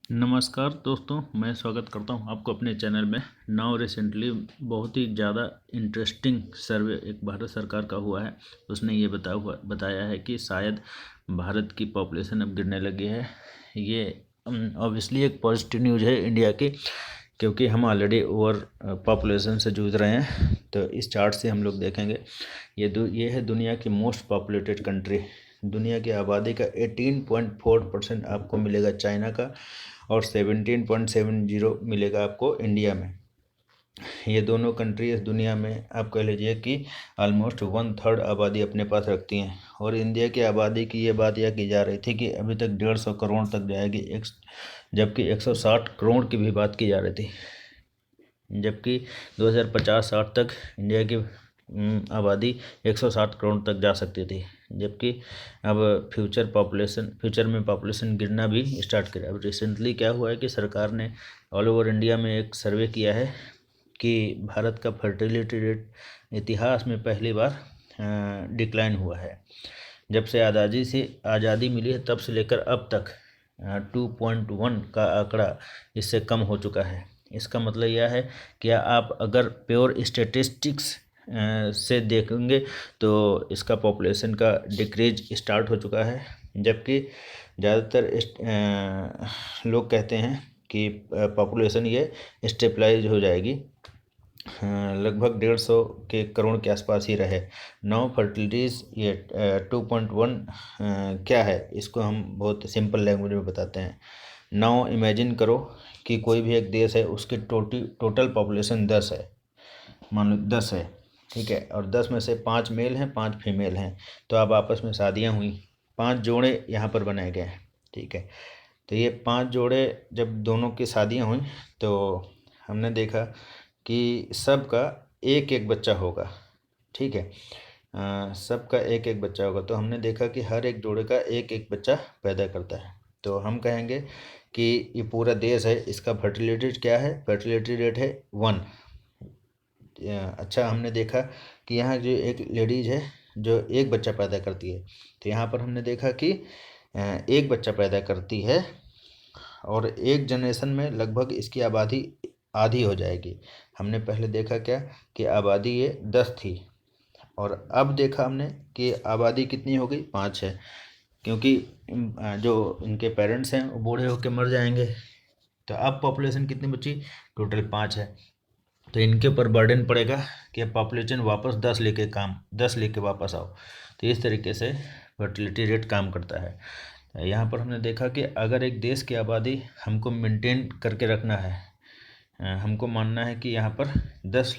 नमस्कार दोस्तों, मैं स्वागत करता हूं आपको अपने चैनल में। नाउ रिसेंटली बहुत ही ज़्यादा इंटरेस्टिंग सर्वे एक भारत सरकार का हुआ है। उसने ये बताया है कि शायद भारत की पॉपुलेशन अब गिरने लगी है। ये ऑब्वियसली एक पॉजिटिव न्यूज़ है इंडिया की, क्योंकि हम ऑलरेडी ओवर पॉपुलेशन से जूझ रहे हैं। तो इस चार्ट से हम लोग देखेंगे, ये है दुनिया की मोस्ट पॉपुलेटेड कंट्री। दुनिया की आबादी का 18.4% आपको मिलेगा चाइना का, और 17.70 मिलेगा आपको इंडिया में। ये दोनों कंट्री इस दुनिया में आप कह लीजिए कि ऑलमोस्ट 1/3 आबादी अपने पास रखती हैं। और इंडिया की आबादी की ये बात यह की जा रही थी कि अभी तक 150 करोड़ तक जाएगी, जबकि 160 करोड़ की भी बात की जा रही थी। जबकि 2050-60 तक इंडिया की आबादी 160 करोड़ तक जा सकती थी। जबकि अब फ्यूचर में पॉपुलेशन गिरना भी स्टार्ट करा। अब रिसेंटली क्या हुआ है कि सरकार ने ऑल ओवर इंडिया में एक सर्वे किया है कि भारत का फर्टिलिटी रेट इतिहास में पहली बार डिक्लाइन हुआ है। जब से आज़ादी मिली है तब से लेकर अब तक 2.1 का आंकड़ा इससे कम हो चुका है। इसका मतलब यह है कि आप अगर प्योर स्टेटिस्टिक्स से देखेंगे तो इसका पॉपुलेशन का डिक्रीज स्टार्ट हो चुका है। जबकि ज़्यादातर लोग कहते हैं कि पॉपुलेशन ये स्टेबलाइज हो जाएगी, लगभग 150 के करोड़ के आसपास ही रहे। नाउ फर्टिलिटीज़ ये 2.1 क्या है, इसको हम बहुत सिंपल लैंग्वेज में बताते हैं। नाउ इमेजिन करो कि कोई भी एक देश है, उसकी टोटल पॉपुलेशन 10 है। मान लो 10 है, ठीक है, और 10 में से 5 मेल हैं, 5 फीमेल हैं। तो अब आपस में शादियां हुई, 5 जोड़े यहाँ पर बनाए गए हैं, ठीक है। तो ये 5 जोड़े जब दोनों की शादियां हुई तो हमने देखा कि सबका एक एक बच्चा होगा, ठीक है। सबका एक एक बच्चा होगा, तो हमने देखा कि हर एक जोड़े का एक एक बच्चा पैदा करता है। तो हम कहेंगे कि ये पूरा देश है, इसका फर्टिलिटी क्या है, फर्टिलिटी रेट है 1। अच्छा, हमने देखा कि यहाँ जो एक लेडीज है जो एक बच्चा पैदा करती है, तो यहाँ पर हमने देखा कि एक बच्चा पैदा करती है, और एक जनरेशन में लगभग इसकी आबादी आधी हो जाएगी। हमने पहले देखा क्या कि आबादी ये 10 थी, और अब देखा हमने कि आबादी कितनी हो गई, 5 है। क्योंकि जो इनके पेरेंट्स हैं वो बूढ़े होकर मर जाएंगे, तो अब पॉपुलेशन कितनी बची, टोटल 5 है। तो इनके ऊपर बर्डन पड़ेगा कि अब पॉपुलेशन वापस 10 लेके वापस आओ। तो इस तरीके से फर्टिलिटी रेट काम करता है। यहाँ पर हमने देखा कि अगर एक देश की आबादी हमको मेंटेन करके रखना है, हमको मानना है कि यहाँ पर 10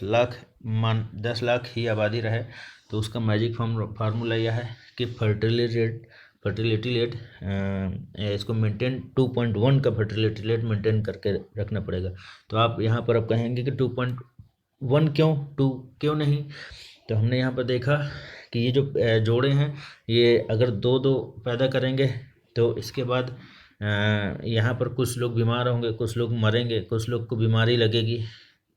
लाख ही आबादी रहे, तो उसका मैजिक फार्मूला यह है कि फर्टिलिटी रेट इसको मेंटेन 2.1 का फर्टिलिटी रेट मेंटेन करके रखना पड़ेगा। तो आप यहाँ पर अब कहेंगे कि 2.1 क्यों, 2 क्यों नहीं। तो हमने यहाँ पर देखा कि ये जो जोड़े हैं, ये अगर दो दो पैदा करेंगे तो इसके बाद यहाँ पर कुछ लोग बीमार होंगे, कुछ लोग मरेंगे, कुछ लोग को बीमारी लगेगी।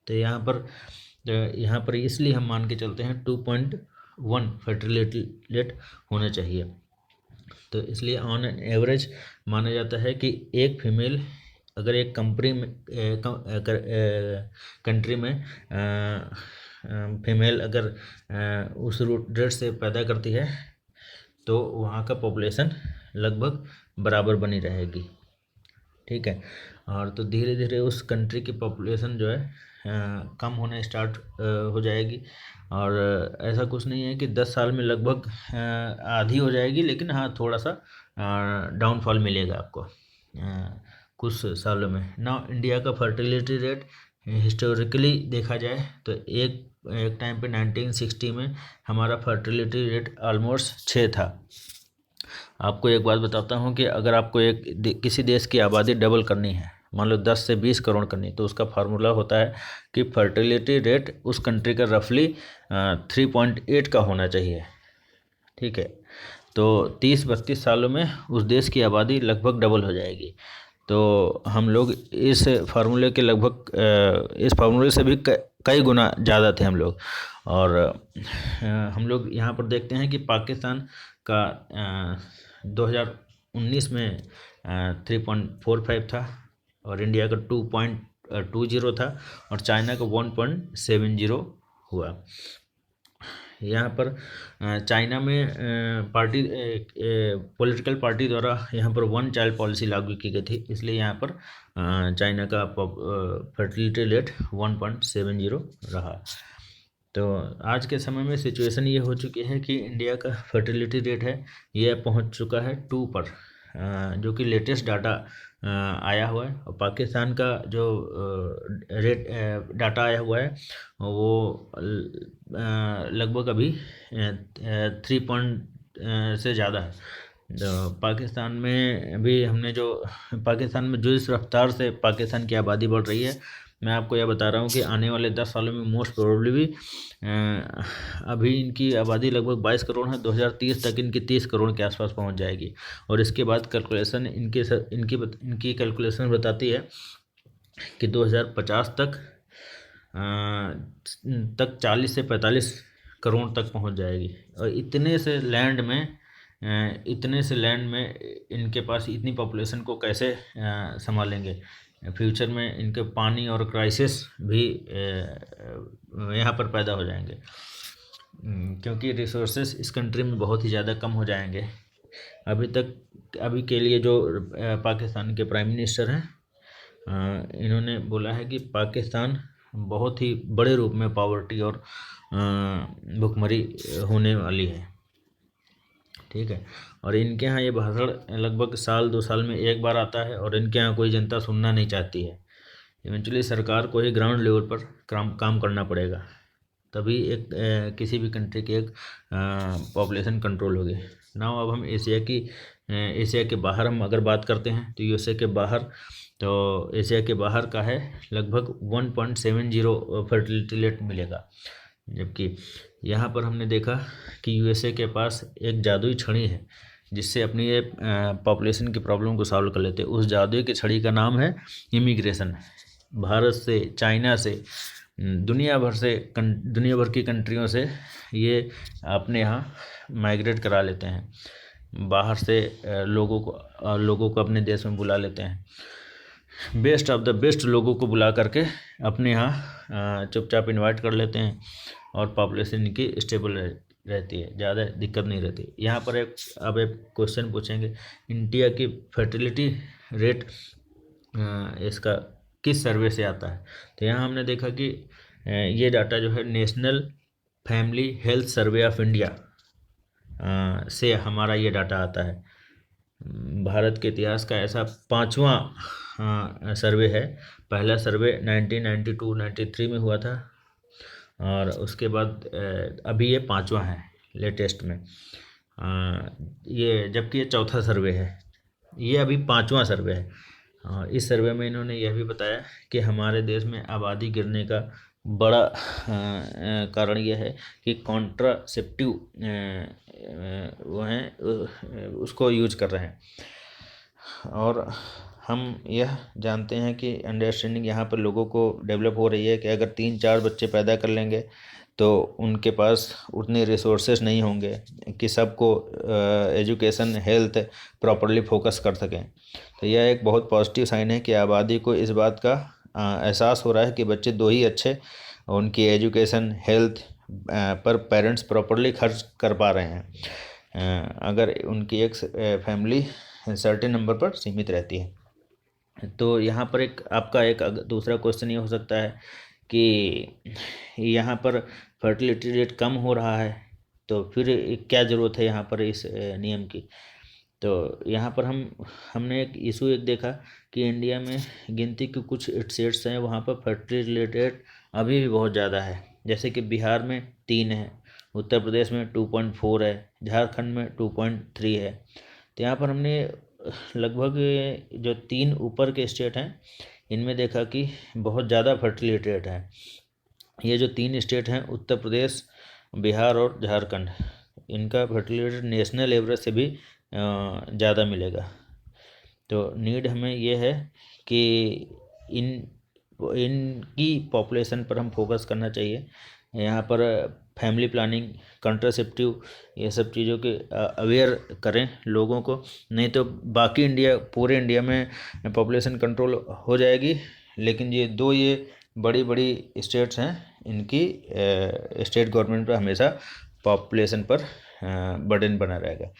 तो यहाँ पर इसलिए हम मान के चलते हैं 2.1 फर्टिलिटी रेट होना चाहिए। तो इसलिए ऑन एवरेज माना जाता है कि एक फीमेल अगर एक कंट्री में फीमेल अगर उस रेट से पैदा करती है तो वहाँ का पॉपुलेशन लगभग बराबर बनी रहेगी, ठीक है। और तो धीरे धीरे उस कंट्री की पॉपुलेशन जो है कम होने स्टार्ट हो जाएगी। और ऐसा कुछ नहीं है कि 10 साल में लगभग आधी हो जाएगी, लेकिन हाँ थोड़ा सा डाउनफॉल मिलेगा आपको कुछ सालों में। ना इंडिया का फर्टिलिटी रेट हिस्टोरिकली देखा जाए तो एक टाइम पे 1960 में हमारा फर्टिलिटी रेट ऑलमोस्ट 6 था। आपको एक बात बताता हूँ कि अगर आपको किसी देश की आबादी डबल करनी है, मान लो 10 से 20 करोड़ करनी, तो उसका फार्मूला होता है कि फर्टिलिटी रेट उस कंट्री का रफली 3.8 का होना चाहिए, ठीक है। तो 30-32 सालों में उस देश की आबादी लगभग डबल हो जाएगी। तो हम लोग इस फार्मूले से भी कई गुना ज़्यादा थे हम लोग। और हम लोग यहाँ पर देखते हैं कि पाकिस्तान का 2019 में 3.45 था, और इंडिया का 2.20 था और चाइना का 1.70 हुआ। यहाँ पर चाइना में पार्टी पॉलिटिकल पार्टी द्वारा यहाँ पर 1 चाइल्ड पॉलिसी लागू की गई थी, इसलिए यहाँ पर चाइना का फर्टिलिटी रेट 1.70 रहा। तो आज के समय में सिचुएशन ये हो चुकी है कि इंडिया का फर्टिलिटी रेट है ये पहुंच चुका है 2 पर, जो कि लेटेस्ट डाटा आया हुआ है। और पाकिस्तान का जो रेट डाटा आया हुआ है वो लगभग अभी 3 पॉइंट से ज़्यादा है। तो पाकिस्तान में भी हमने जो पाकिस्तान में जो इस रफ्तार से पाकिस्तान की आबादी बढ़ रही है, मैं आपको यह बता रहा हूँ कि आने वाले 10 सालों में मोस्ट प्रोबेबली भी अभी इनकी आबादी लगभग 22 करोड़ है, 2030 तक इनकी 30 करोड़ के आसपास पहुँच जाएगी। और इसके बाद कैलकुलेशन इनकी कैलकुलेशन बताती है कि 2050 तक 40 से 45 करोड़ तक पहुंच जाएगी। और इतने से लैंड में इनके पास इतनी पॉपुलेशन को कैसे संभालेंगे। फ्यूचर में इनके पानी और क्राइसिस भी यहाँ पर पैदा हो जाएंगे, क्योंकि रिसोर्सेस इस कंट्री में बहुत ही ज़्यादा कम हो जाएंगे। अभी के लिए जो पाकिस्तान के प्राइम मिनिस्टर हैं, इन्होंने बोला है कि पाकिस्तान बहुत ही बड़े रूप में पॉवर्टी और भुखमरी होने वाली है, ठीक है। और इनके यहाँ ये भाषण लगभग 2 साल में एक बार आता है और इनके यहाँ कोई जनता सुनना नहीं चाहती है। इवेंचुअली सरकार को ही ग्राउंड लेवल पर काम करना पड़ेगा, तभी एक किसी भी कंट्री की एक पॉपुलेशन कंट्रोल होगी। नाउ अब हम एशिया के बाहर हम अगर बात करते हैं तो यूएसए के बाहर, तो एशिया के बाहर का है लगभग 1.70 फर्टिलिटी रेट मिलेगा। जबकि यहाँ पर हमने देखा कि यूएसए के पास एक जादुई छड़ी है जिससे अपनी ये पॉपुलेशन की प्रॉब्लम को सॉल्व कर लेते हैं। उस जादुई की छड़ी का नाम है इमिग्रेशन। भारत से, चाइना से, दुनिया भर की कंट्रियों से ये अपने यहाँ माइग्रेट करा लेते हैं, बाहर से लोगों को अपने देश में बुला लेते हैं। बेस्ट ऑफ द बेस्ट लोगों को बुला करके अपने यहाँ चुपचाप इनवाइट कर लेते हैं और पॉपुलेशन की स्टेबल रहती है, ज़्यादा दिक्कत नहीं रहती। यहाँ पर एक क्वेश्चन पूछेंगे, इंडिया की फर्टिलिटी रेट इसका किस सर्वे से आता है। तो यहाँ हमने देखा कि ये डाटा जो है national family health survey of India से हमारा ये डाटा आता है। भारत के इतिहास का ऐसा 5वां सर्वे है। पहला सर्वे 1992-93 में हुआ था और उसके बाद अभी ये 5वां है लेटेस्ट में। ये जबकि ये चौथा सर्वे है, ये अभी 5वां सर्वे है। और इस सर्वे में इन्होंने यह भी बताया कि हमारे देश में आबादी गिरने का बड़ा कारण यह है कि कॉन्ट्रासेप्टिव वो हैं उसको यूज कर रहे हैं। और हम यह जानते हैं कि अंडरस्टैंडिंग यहाँ पर लोगों को डेवलप हो रही है कि अगर 3-4 बच्चे पैदा कर लेंगे तो उनके पास उतने रिसोर्सेज नहीं होंगे कि सबको एजुकेशन हेल्थ प्रॉपरली फोकस कर सकें। तो यह एक बहुत पॉजिटिव साइन है कि आबादी को इस बात का एहसास हो रहा है कि बच्चे 2 ही अच्छे, उनकी एजुकेशन हेल्थ पर पेरेंट्स प्रॉपरली खर्च कर पा रहे हैं अगर उनकी एक फैमिली सर्टेन नंबर पर सीमित रहती है। तो यहाँ पर आपका एक दूसरा क्वेश्चन ये हो सकता है कि यहाँ पर फर्टिलिटी रेट कम हो रहा है तो फिर क्या ज़रूरत है यहाँ पर इस नियम की। तो यहाँ पर हमने एक इशू देखा कि इंडिया में गिनती के कुछ स्टेट्स हैं, वहाँ पर फर्टिलिटी रेट अभी भी बहुत ज़्यादा है। जैसे कि बिहार में 3 है, उत्तर प्रदेश में 2.4 है, झारखंड में 2.3 है। तो यहाँ पर हमने लगभग जो 3 ऊपर के स्टेट हैं इनमें देखा कि बहुत ज़्यादा फर्टिलिटी रेट है। ये जो 3 स्टेट हैं उत्तर प्रदेश, बिहार और झारखंड, इनका फर्टिलिटी रेट नेशनल एवरेज से भी ज़्यादा मिलेगा। तो नीड हमें ये है कि इनकी पॉपुलेशन पर हम फोकस करना चाहिए। यहाँ पर फैमिली प्लानिंग, कंट्रासेप्टिव, ये सब चीज़ों के अवेयर करें लोगों को। नहीं तो बाकी इंडिया, पूरे इंडिया में पॉपुलेशन कंट्रोल हो जाएगी, लेकिन ये बड़ी बड़ी स्टेट्स हैं, इनकी स्टेट गवर्नमेंट पर हमेशा पॉपुलेशन पर बर्डन बना रहेगा।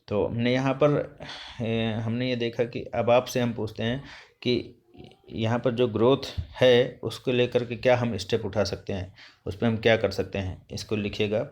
तो हमने यहाँ पर हमने ये देखा कि अब आपसे हम पूछते हैं कि यहाँ पर जो ग्रोथ है उसको लेकर के क्या हम स्टेप उठा सकते हैं, उस पर हम क्या कर सकते हैं, इसको लिखिएगा।